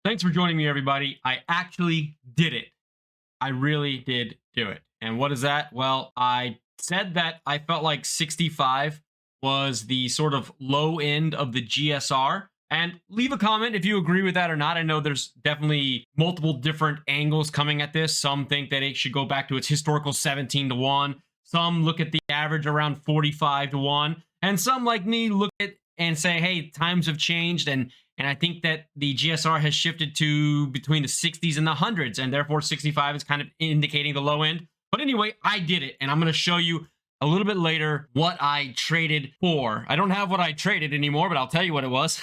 Thanks for joining me, everybody. I actually did it. I really did do it. And what is that? Well, I said that I felt like 65 was the sort of low end of the GSR. And leave a comment if you agree with that or not. I know there's definitely multiple different angles coming at this. Some think that it should go back to its historical 17 to 1. Some look at the average around 45 to 1. And some, like me, look at and say, hey, times have changed. And I think that the GSR has shifted to between the 60s and the hundreds, and therefore 65 is kind of indicating the low end. But anyway, I did it, and I'm going to show you a little bit later what I traded for. I don't have what I traded anymore, but I'll tell you what it was.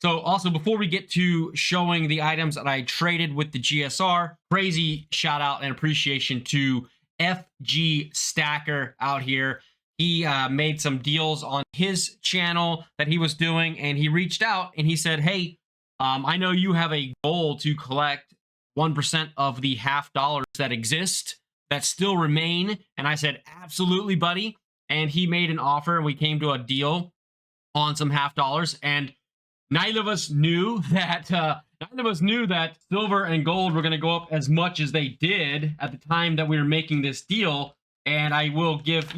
So also, before we get to showing the items that I traded with the GSR, crazy shout out and appreciation to FG Stacker out here. He made some deals on his channel that he was doing, and he reached out and he said, hey, I know you have a goal to collect 1% of the half dollars that exist that still remain. And I said, absolutely, buddy. And he made an offer, and we came to a deal on some half dollars. And neither of us knew that silver and gold were going to go up as much as they did at the time that we were making this deal. And I will give,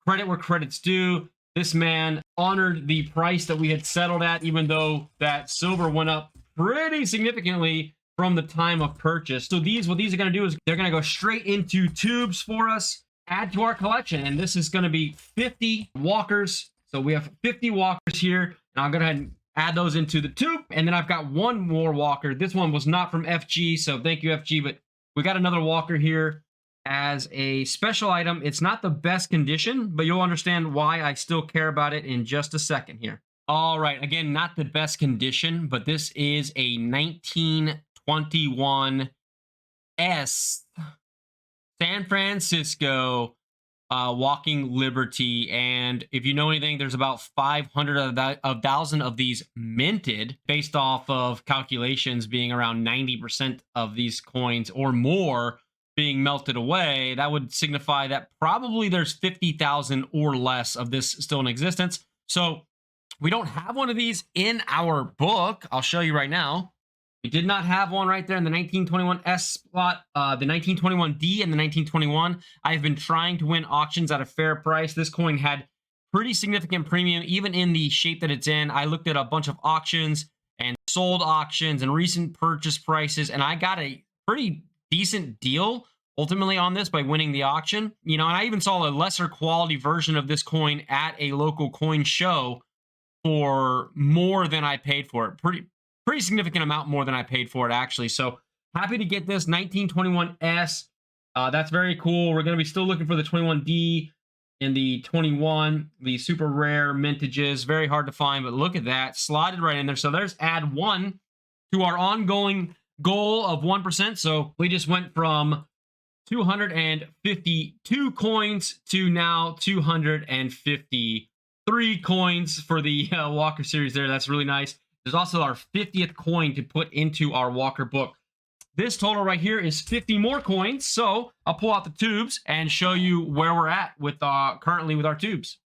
credit where credit's due. This man honored the price that we had settled at, even though that silver went up pretty significantly from the time of purchase. So what these are going to do is they're going to go straight into tubes for us, add to our collection. And this is going to be 50 walkers. So we have 50 walkers here, and I'll go ahead and add those into the tube. And then I've got one more walker. This one was not from FG, so thank you, FG, but we got another walker here as a special item. It's not the best condition, but you'll understand why I still care about it in just a second here. All right, again, not the best condition, but this is a 1921 S San Francisco Walking Liberty. And if you know anything, there's about 500,000 of these minted, based off of calculations being around 90% of these coins or more being melted away. That would signify that probably there's 50,000 or less of this still in existence. So we don't have one of these in our book. I'll show you right now. We did not have one right there in the 1921 S spot, the 1921D and the 1921. I've been trying to win auctions at a fair price. This coin had pretty significant premium, even in the shape that it's in. I looked at a bunch of auctions and sold auctions and recent purchase prices, and I got a pretty decent deal ultimately on this by winning the auction. And I even saw a lesser quality version of this coin at a local coin show for more than I paid for it. Pretty significant amount more than I paid for it, actually. So happy to get this 1921S. That's very cool. We're going to be still looking for the 21D and the 21, the super rare mintages. Very hard to find, but look at that. Slotted right in there. So there's add 1 to our ongoing goal of 1%. So we just went from 252 coins to now 253 coins for the Walker series there. That's really nice. There's also our 50th coin to put into our Walker book. This total right here is 50 more coins. So I'll pull out the tubes and show you where we're at with currently with our tubes.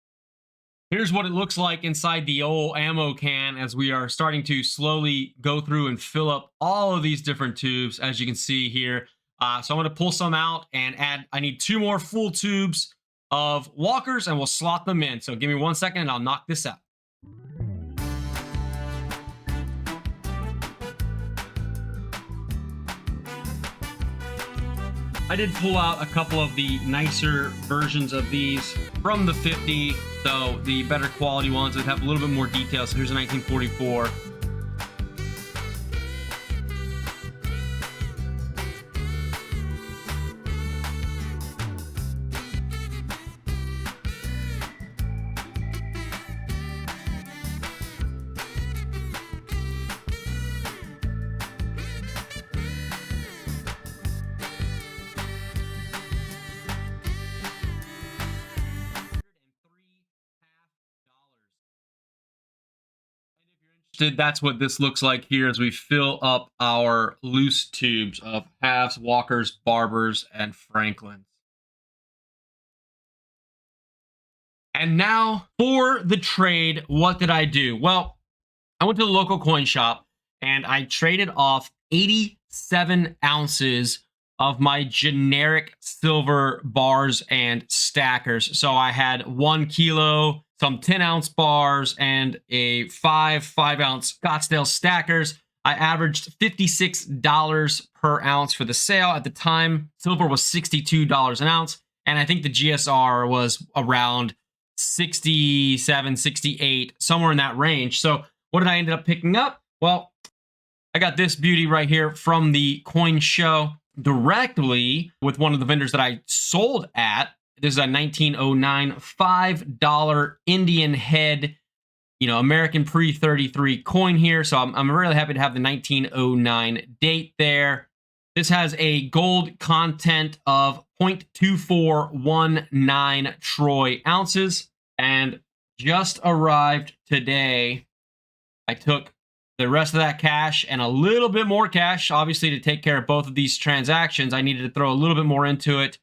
Here's what it looks like inside the old ammo can as we are starting to slowly go through and fill up all of these different tubes, as you can see here. So I'm going to pull some out and add. I need 2 more full tubes of walkers, and we'll slot them in. So give me 1 second and I'll knock this out. I did pull out a couple of the nicer versions of these from the 50, so the better quality ones that have a little bit more detail. So here's a 1944. That's what this looks like here as we fill up our loose tubes of halves, walkers, barbers, and franklins. And now for the trade, what did I do? Well, I went to the local coin shop and I traded off 87 ounces of my generic silver bars and stackers. So I had 1 kilo, some 10-ounce bars, and a 5-ounce Scottsdale stackers. I averaged $56 per ounce for the sale. At the time, silver was $62 an ounce, and I think the GSR was around 67, 68, somewhere in that range. So what did I end up picking up? Well, I got this beauty right here from the coin show directly with one of the vendors that I sold at. This is a 1909 $5 Indian head, American pre-33 coin here. So I'm really happy to have the 1909 date there. This has a gold content of 0.2419 troy ounces, and just arrived today. I took the rest of that cash and a little bit more cash, obviously, to take care of both of these transactions. I needed to throw a little bit more into it,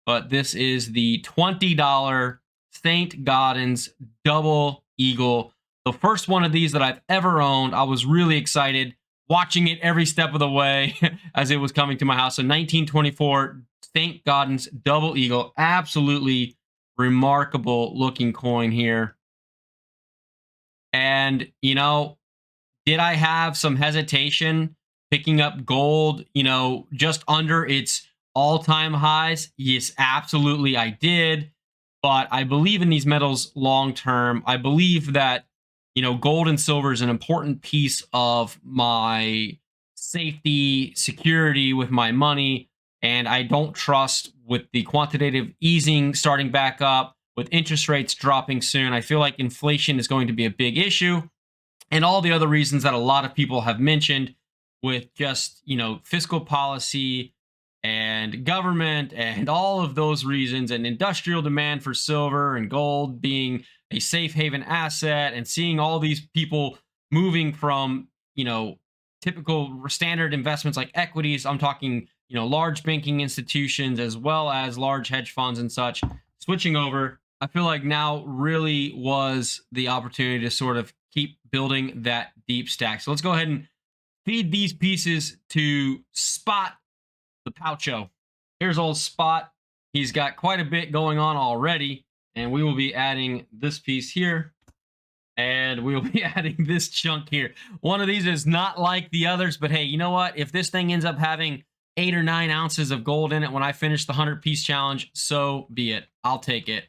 but this is the $20 St. Gaudens Double Eagle. The first one of these that I've ever owned. I was really excited watching it every step of the way as it was coming to my house. So 1924 St. Gaudens Double Eagle. Absolutely remarkable looking coin here. And, did I have some hesitation picking up gold, just under its all-time highs? Yes, absolutely I did. But I believe in these metals long-term. I believe that, gold and silver is an important piece of my safety, security with my money. And I don't trust with the quantitative easing starting back up, with interest rates dropping soon. I feel like inflation is going to be a big issue. And all the other reasons that a lot of people have mentioned with just, fiscal policy and government and all of those reasons, and industrial demand for silver and gold being a safe haven asset, and seeing all these people moving from, typical standard investments like equities. I'm talking, large banking institutions as well as large hedge funds and such, switching over. I feel like now really was the opportunity to sort of keep building that deep stack. So let's go ahead and feed these pieces to Spot the Poucho. Here's old Spot. He's got quite a bit going on already, and we will be adding this piece here, and we'll be adding this chunk here. One of these is not like the others, but hey, you know what? If this thing ends up having 8 or 9 ounces of gold in it when I finish the 100-piece challenge, so be it. I'll take it.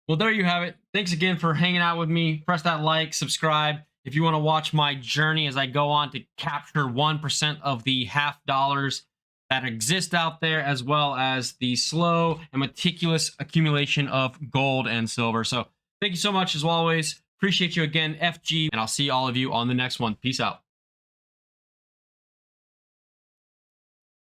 Well, there you have it. Thanks again for hanging out with me. Press that like, subscribe if you want to watch my journey as I go on to capture 1% of the $50 that exist out there, as well as the slow and meticulous accumulation of gold and silver. So thank you so much as always. Appreciate you again, FG, and I'll see all of you on the next one. Peace out.